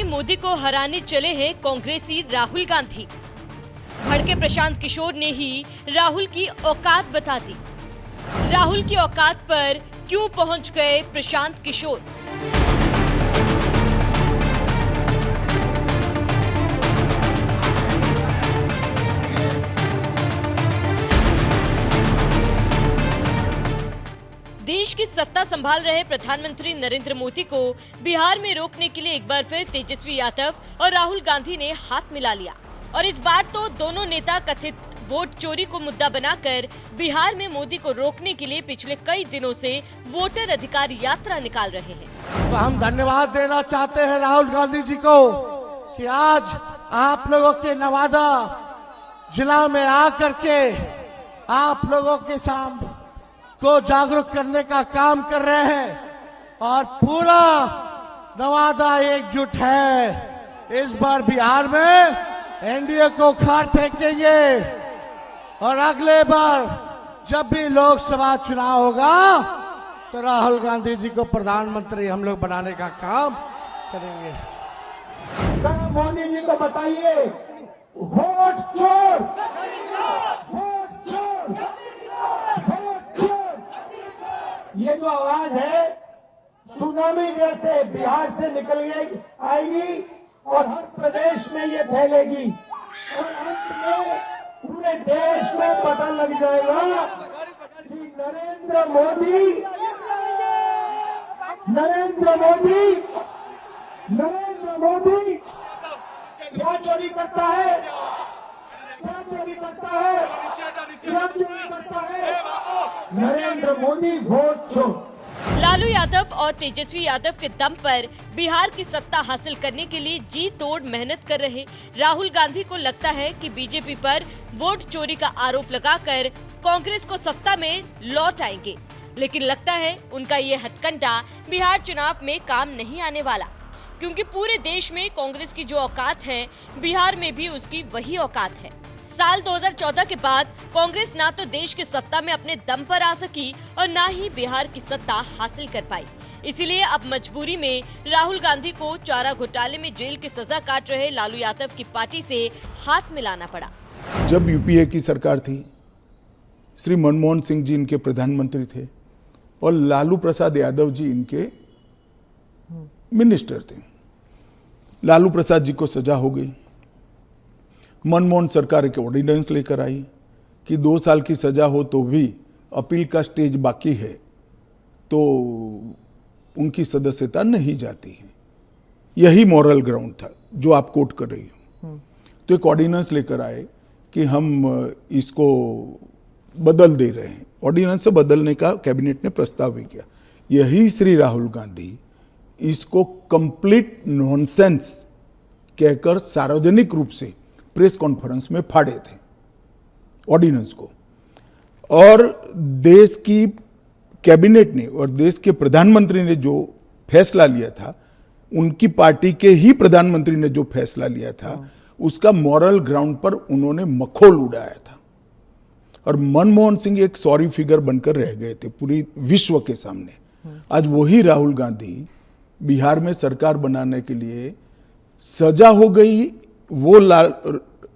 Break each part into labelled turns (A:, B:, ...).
A: मोदी को हराने चले हैं कांग्रेसी राहुल गांधी। भड़के प्रशांत किशोर ने ही राहुल की औकात बता दी। राहुल की औकात पर क्यों पहुंच गए प्रशांत किशोर? देश की सत्ता संभाल रहे प्रधानमंत्री नरेंद्र मोदी को बिहार में रोकने के लिए एक बार फिर तेजस्वी यादव और राहुल गांधी ने हाथ मिला लिया। और इस बार तो दोनों नेता कथित वोट चोरी को मुद्दा बनाकर बिहार में मोदी को रोकने के लिए पिछले कई दिनों से वोटर अधिकार यात्रा निकाल रहे हैं।
B: तो हम धन्यवाद देना चाहते हैं राहुल गांधी जी को कि आज आप लोगों के नवादा जिला में आकर के आप लोगों के सामने को जागरूक करने का काम कर रहे हैं और पूरा नवादा एकजुट है। इस बार बिहार में एनडीए को खाट फेंकेंगे और अगले बार जब भी लोकसभा चुनाव होगा तो राहुल गांधी जी को प्रधानमंत्री हम लोग बनाने का काम करेंगे।
C: सर मोदी जी को बताइए, वोट चोर, वोट चोर, वोट चोर। ये जो आवाज है सुनामी जैसे बिहार से निकल आएगी और हर प्रदेश में ये फैलेगी और अंत में पूरे देश में पता लग जाएगा कि नरेंद्र मोदी क्या चोरी करता है, क्या चोरी करता है, क्या चोरी करता है? नरेंद्र मोदी वोट चोर।
A: लालू यादव और तेजस्वी यादव के दम पर बिहार की सत्ता हासिल करने के लिए जी तोड़ मेहनत कर रहे राहुल गांधी को लगता है कि बीजेपी पर वोट चोरी का आरोप लगाकर कांग्रेस को सत्ता में लौट आएंगे। लेकिन लगता है उनका ये हथकंडा बिहार चुनाव में काम नहीं आने वाला, क्योंकि पूरे देश में कांग्रेस की जो औकात है बिहार में भी उसकी वही औकात है। साल 2014 के बाद कांग्रेस ना तो देश की सत्ता में अपने दम पर आ सकी और ना ही बिहार की सत्ता हासिल कर पाई। इसीलिए अब मजबूरी में राहुल गांधी को चारा घोटाले में जेल की सजा काट रहे लालू यादव की पार्टी से हाथ मिलाना पड़ा।
D: जब यूपीए की सरकार थी, श्री मनमोहन सिंह जी इनके प्रधानमंत्री थे और लालू प्रसाद यादव जी इनके मिनिस्टर थे। लालू प्रसाद जी को सजा हो गई। मनमोहन सरकार एक ऑर्डिनेंस लेकर आई कि 2 साल की सजा हो तो भी अपील का स्टेज बाकी है तो उनकी सदस्यता नहीं जाती है। यही मॉरल ग्राउंड था जो आप कोट कर रही हो। तो एक ऑर्डिनेंस लेकर आए कि हम इसको बदल दे रहे हैं। ऑर्डिनेंस से बदलने का कैबिनेट ने प्रस्ताव भी किया। यही श्री राहुल गांधी इसको कंप्लीट नॉनसेंस कहकर सार्वजनिक रूप से प्रेस कॉन्फ्रेंस में फाड़े थे ऑर्डिनेंस को। और देश की कैबिनेट ने और देश के प्रधानमंत्री ने जो फैसला लिया था, उनकी पार्टी के ही प्रधानमंत्री ने जो फैसला लिया था, उसका मॉरल ग्राउंड पर उन्होंने मखौल उड़ाया था। और मनमोहन सिंह एक सॉरी फिगर बनकर रह गए थे पूरी विश्व के सामने। आज वही राहुल गांधी बिहार में सरकार बनाने के लिए सजा हो गई, वो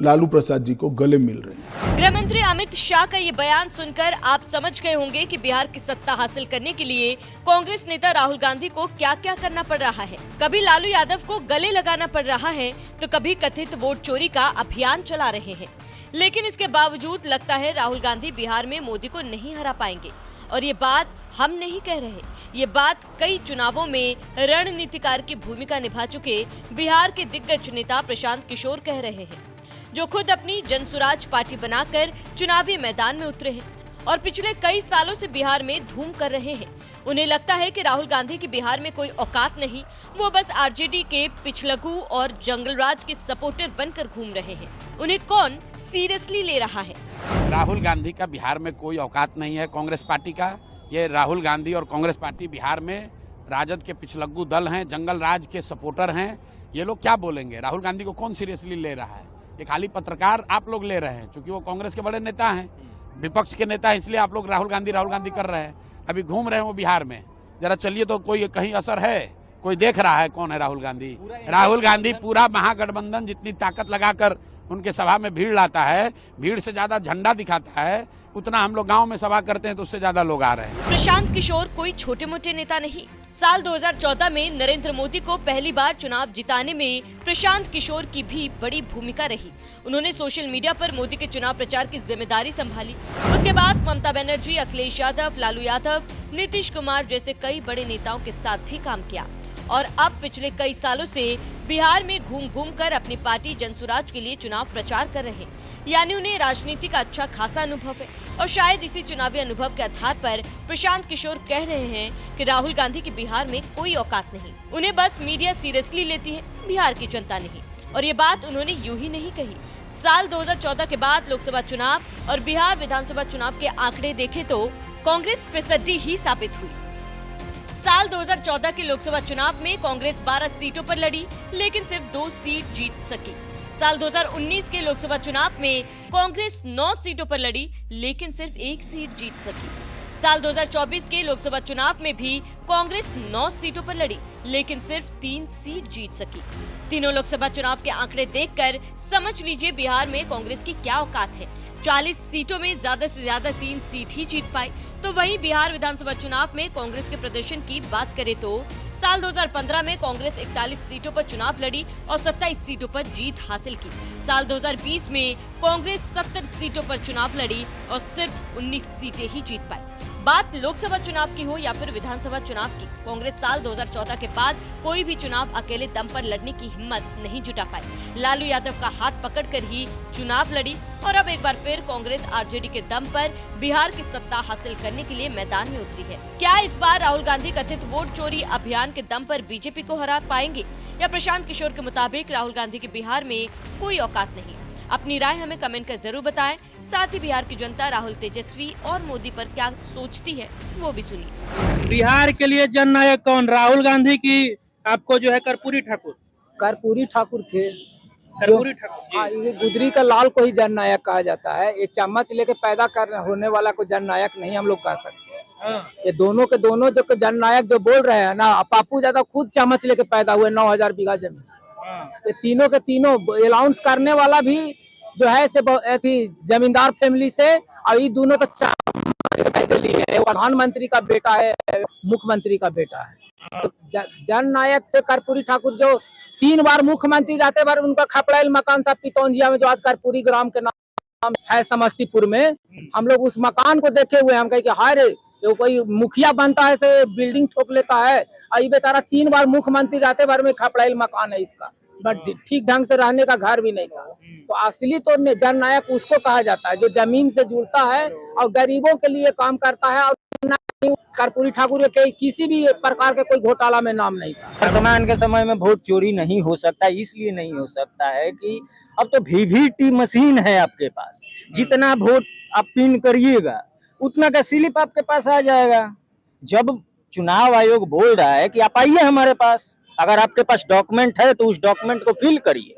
D: लालू प्रसाद जी को गले मिल रहे हैं।
A: गृह मंत्री अमित शाह का ये बयान सुनकर आप समझ गए होंगे कि बिहार की सत्ता हासिल करने के लिए कांग्रेस नेता राहुल गांधी को क्या क्या करना पड़ रहा है। कभी लालू यादव को गले लगाना पड़ रहा है तो कभी कथित वोट चोरी का अभियान चला रहे हैं। लेकिन इसके बावजूद लगता है राहुल गांधी बिहार में मोदी को नहीं हरा पाएंगे। और ये बात हम नहीं कह रहे, ये बात कई चुनावों में रणनीतिकार की भूमिका निभा चुके बिहार के दिग्गज नेता प्रशांत किशोर कह रहे हैं, जो खुद अपनी जनसुराज पार्टी बनाकर चुनावी मैदान में उतरे हैं और पिछले कई सालों से बिहार में धूम कर रहे हैं। उन्हें लगता है कि राहुल गांधी की बिहार में कोई औकात नहीं, वो बस आरजेडी के पिछलगू और जंगलराज के सपोर्टर बनकर घूम रहे हैं। उन्हें कौन सीरियसली ले रहा है?
E: राहुल गांधी का बिहार में कोई औकात नहीं है कांग्रेस पार्टी का। ये राहुल गांधी और कांग्रेस पार्टी बिहार में राजद के पिछलग्गू दल हैं, जंगल राज के सपोर्टर हैं। ये लोग क्या बोलेंगे? राहुल गांधी को कौन सीरियसली ले रहा है? ये खाली पत्रकार आप लोग ले रहे हैं, क्योंकि वो कांग्रेस के बड़े नेता हैं, विपक्ष के नेता, इसलिए आप लोग राहुल गांधी कर रहे हैं। अभी घूम रहे हैं वो बिहार में, जरा चलिए तो कोई कहीं असर है कोई देख रहा है कौन है राहुल गांधी? राहुल गांधी पूरा महागठबंधन जितनी ताकत लगाकर उनके सभा में भीड़ लाता है, भीड़ से ज्यादा झंडा दिखाता है, उतना हम लोग गांव में सभा करते हैं तो उससे ज्यादा लोग आ रहे हैं।
A: प्रशांत किशोर कोई छोटे मोटे नेता नहीं। साल 2014 में नरेंद्र मोदी को पहली बार चुनाव जिताने में प्रशांत किशोर की भी बड़ी भूमिका रही। उन्होंने सोशल मीडिया पर मोदी के चुनाव प्रचार की जिम्मेदारी संभाली। उसके बाद ममता बनर्जी, अखिलेश यादव, लालू यादव, नीतीश कुमार जैसे कई बड़े नेताओं के साथ भी काम किया और अब पिछले कई सालों से बिहार में घूम घूम कर अपनी पार्टी जनसुराज के लिए चुनाव प्रचार कर रहे हैं। यानी उन्हें राजनीति का अच्छा खासा अनुभव है और शायद इसी चुनावी अनुभव के आधार पर प्रशांत किशोर कह रहे हैं कि राहुल गांधी की बिहार में कोई औकात नहीं, उन्हें बस मीडिया सीरियसली लेती है, बिहार की जनता नहीं। और ये बात उन्होंने यूं ही नहीं कही। साल 2014 के बाद लोकसभा चुनाव और बिहार विधानसभा चुनाव के आंकड़े देखें तो कांग्रेस फिसड्डी ही साबित हुई। साल 2014 के लोकसभा चुनाव में कांग्रेस 12 सीटों पर लड़ी, लेकिन सिर्फ 2 सीट जीत सकी। साल 2019 के लोकसभा चुनाव में कांग्रेस 9 सीटों पर लड़ी, लेकिन सिर्फ 1 सीट जीत सकी। साल 2024 के लोकसभा चुनाव में भी कांग्रेस 9 सीटों पर लड़ी, लेकिन सिर्फ 3 सीट जीत सकी। तीनों लोकसभा चुनाव के आंकड़े देखकर समझ लीजिए बिहार में कांग्रेस की क्या औकात है। 40 सीटों में ज्यादा से ज्यादा 3 सीट ही जीत पाई। तो वहीं बिहार विधानसभा चुनाव में कांग्रेस के प्रदर्शन की बात करें तो साल 2015 में कांग्रेस 41 सीटों पर चुनाव लड़ी और 27 सीटों पर जीत हासिल की। साल 2020 में कांग्रेस 70 सीटों पर चुनाव लड़ी और सिर्फ 19 सीटें ही जीत पाई। बात लोकसभा चुनाव की हो या फिर विधानसभा चुनाव की, कांग्रेस साल 2014 के बाद कोई भी चुनाव अकेले दम पर लड़ने की हिम्मत नहीं जुटा पाई। लालू यादव का हाथ पकड़कर ही चुनाव लड़ी और अब एक बार फिर कांग्रेस आरजेडी के दम पर बिहार की सत्ता हासिल करने के लिए मैदान में उतरी है। क्या इस बार राहुल गांधी कथित वोट चोरी अभियान के दम पर बीजेपी को हरा पाएंगे या प्रशांत किशोर के मुताबिक राहुल गांधी के बिहार में कोई औकात नहीं? अपनी राय हमें कमेंट कर जरूर बताएं। साथ ही बिहार की जनता राहुल तेजस्वी और मोदी पर क्या सोचती है वो भी सुनिए।
F: बिहार के लिए जननायक कौन? राहुल गांधी की आपको जो है कर्पूरी ठाकुर?
G: कर्पूरी ठाकुर थे।
F: कर्पूरी ठाकुर
G: हाँ, ये गुदरी का लाल को ही जननायक कहा जाता है। ये चम्मच लेके पैदा कर होने वाला को जननायक नहीं हम लोग कह सकते हैं।
F: हाँ।
G: ये दोनों के दोनों जो जननायक जो बोल रहे हैं ना, पापू ज्यादा खुद चम्मच लेके पैदा हुए 9000 बीघा जमीन। ये तीनों के तीनों अलाउंस करने वाला भी जो है से जमींदार फैमिली से, और ये दोनों तो प्रधानमंत्री का बेटा है, मुख्यमंत्री का बेटा है। तो जननायक थे कर्पूरी ठाकुर, जो 3 बार मुख्यमंत्री रहते बार उनका खपड़ाइल मकान था पितौंजिया में, जो आज कर्पूरी ग्राम के नाम है समस्तीपुर में। हम लोग उस मकान को देखे हुए, हम कहे कि हाय रे, जो कोई मुखिया बनता है से बिल्डिंग ठोक लेता है, और ये बेचारा 3 बार मुख्यमंत्री रहते बार में खपड़ाइल मकान है इसका, बट ठीक ढंग से रहने का घर भी नहीं था। तो असली तो जननायक उसको कहा जाता है जो जमीन से जुड़ता है और गरीबों के लिए काम करता है। और कर्पूरी ठाकुर के किसी भी प्रकार के कोई घोटाला में नाम नहीं था।
H: वर्तमान के समय में वोट चोरी नहीं हो सकता, इसलिए नहीं हो सकता है कि अब तो वीवीटी मशीन है आपके पास, जितना वोट आप पिन करिएगा उतना का स्लिप आपके पास आ जाएगा। जब चुनाव आयोग बोल रहा है कि आप आइए हमारे पास, अगर आपके पास डॉक्यूमेंट है तो उस डॉक्यूमेंट को फिल करिए,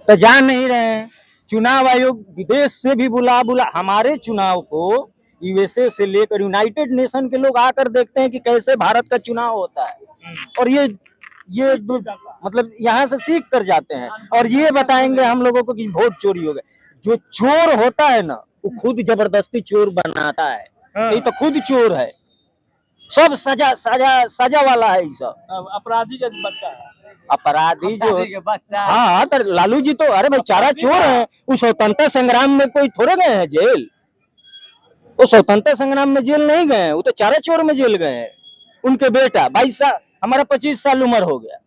H: तो जा नहीं रहे हैं। चुनाव आयोग विदेश से भी बुला हमारे चुनाव को यूएसए से लेकर यूनाइटेड नेशन के लोग आकर देखते हैं कि कैसे भारत का चुनाव होता है, और ये मतलब यहाँ से सीख कर जाते हैं और ये बताएंगे हम लोगों को कि वोट चोरी हो गए। जो चोर होता है ना, वो खुद जबरदस्ती चोर बनाता है, ये तो खुद चोर है, सब सजा वाला है। सब
F: अपराधी का बच्चा है,
H: अपराधी जो हाँ, तो लालू जी तो अरे बेचारा चोर है। वो स्वतंत्रता संग्राम में कोई थोड़े गए हैं जेल, वो स्वतंत्रता संग्राम में जेल नहीं गए हैं, वो तो चारा चोर में जेल गए हैं। उनके बेटा 22 साल, हमारा 25 साल उम्र हो गया,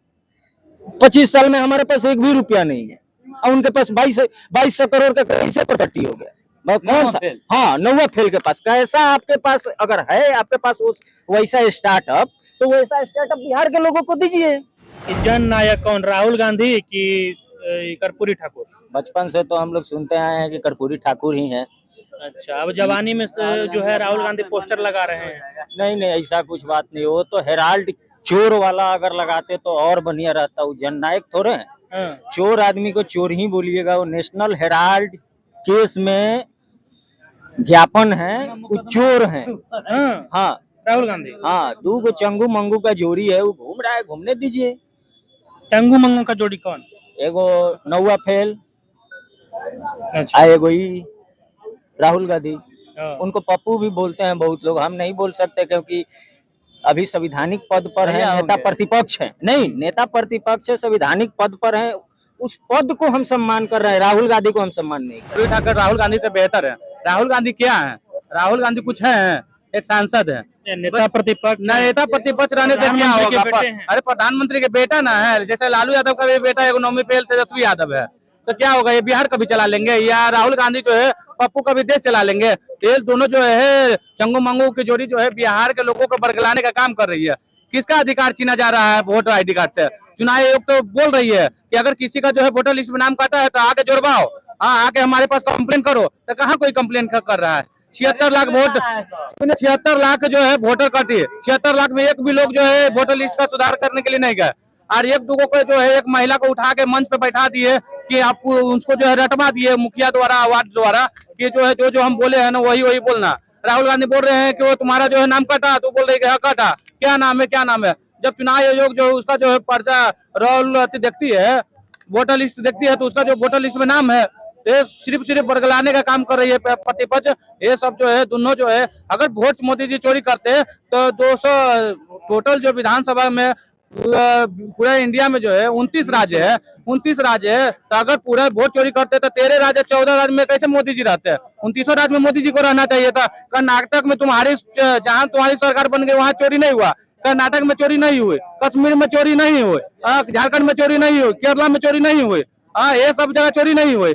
H: 25 साल में हमारे पास 1 भी रुपया नहीं है, और उनके पास 2200 करोड़ का कैसे प्रॉपर्टी हो गया? कौन सा? हाँ, नौवा फेल के पास कैसा? आपके पास अगर है आपके पास वैसा स्टार्टअप, तो वैसा स्टार्टअप बिहार के लोगों को दीजिए।
F: जन नायक कौन? राहुल गांधी की कर्पूरी ठाकुर?
H: बचपन से तो हम लोग सुनते आए हैं कि कर्पूरी ठाकुर ही हैं।
F: अच्छा, अब जवानी में जो है राहुल गांधी पोस्टर लगा रहे हैं?
H: नहीं, ऐसा कुछ बात नहीं। वो तो हेराल्ड चोर वाला अगर लगाते तो और बढ़िया रहता। वो जननायक थोड़े हैं। चोर आदमी को चोर ही बोलिएगा। वो नेशनल हेराल्ड केस में ज्ञापन है, वो चोर है। हाँ,
F: राहुल गांधी।
H: हाँ, 2 गो चंगू मंगू का जोड़ी है, वो घूम रहा है, घूमने दीजिए।
F: चंगू मंगू का जोड़ी कौन?
H: एगो नौवा फेल,
F: अच्छा।
H: एगो ई राहुल गांधी।
F: हाँ।
H: उनको पप्पू भी बोलते हैं बहुत लोग, हम नहीं बोल सकते क्योंकि अभी संविधानिक पद पर है, नेता प्रतिपक्ष है। नहीं, नेता प्रतिपक्ष है, संविधानिक पद पर है, उस पद को हम सम्मान कर रहे हैं, राहुल गांधी को हम सम्मान नहीं कर रहे।
F: ठाकर राहुल गांधी से बेहतर है। राहुल गांधी क्या है? राहुल गांधी कुछ है, एक सांसद है, नेता प्रतिपक्ष। नेता प्रतिपक्ष रहने से क्या होगा? अरे प्रधानमंत्री के बेटा ना है, जैसे लालू यादव का भी बेटा एक नौवीं फेल तेजस्वी यादव है, तो क्या होगा? ये बिहार कभी चला लेंगे? या राहुल गांधी जो है पप्पू का भी देश चला लेंगे? ये दोनों जो है चंगू मंगू की जोड़ी जो है बिहार के लोगों को बरगलाने का काम कर रही है। किसका अधिकार छीना जा रहा है वोटर ID कार्ड से? चुनाव आयोग तो बोल रही है कि अगर किसी का जो है वोटर लिस्ट में नाम काटा है तो आके जुड़वाओ, हाँ आके हमारे पास कंप्लेन करो। तो कहाँ कोई कंप्लेन कर रहा है? 76 लाख वोट, 76 लाख जो है वोटर काटी, 76 लाख में एक भी लोग जो है वोटर लिस्ट का सुधार करने के लिए नहीं गए। और एक दूगो को जो है एक महिला को उठा के मंच पे बैठा दिए कि आपको उसको जो है रटवा दिए मुखिया द्वारा, वार्ड द्वारा, कि जो है जो हम बोले हैं ना वही बोलना। राहुल गांधी बोल रहे हैं कि वो तुम्हारा जो है नाम काटा, तो बोल रहे हैं काटा, क्या नाम है क्या नाम है? जब चुनाव आयोग जो उसका जो है पर्चा रोल देखती है, वोटर लिस्ट देखती है, तो उसका जो वोटर लिस्ट में नाम है, ये सिर्फ बरगलाने का काम कर रही है प्रतिपक्ष। ये सब जो है दोनों जो है, अगर वोट मोदी जी चोरी करते तो 200 टोटल जो विधानसभा में पूरे इंडिया में जो है 29 राज्य है, 29 राज्य है, तो अगर पूरा वोट चोरी करते तो 13 राज्य 14 राज्य में कैसे मोदी जी रहते हैं? 29 राज्य में मोदी जी को रहना चाहिए था। कर्नाटक में जहाँ तुम्हारी सरकार बन गई वहाँ चोरी नहीं हुआ, कर्नाटक में चोरी नहीं हुई, कश्मीर में चोरी नहीं हुई, झारखंड में चोरी नहीं हुई, केरला में चोरी नहीं हुई, हाँ ये सब जगह चोरी नहीं हुई।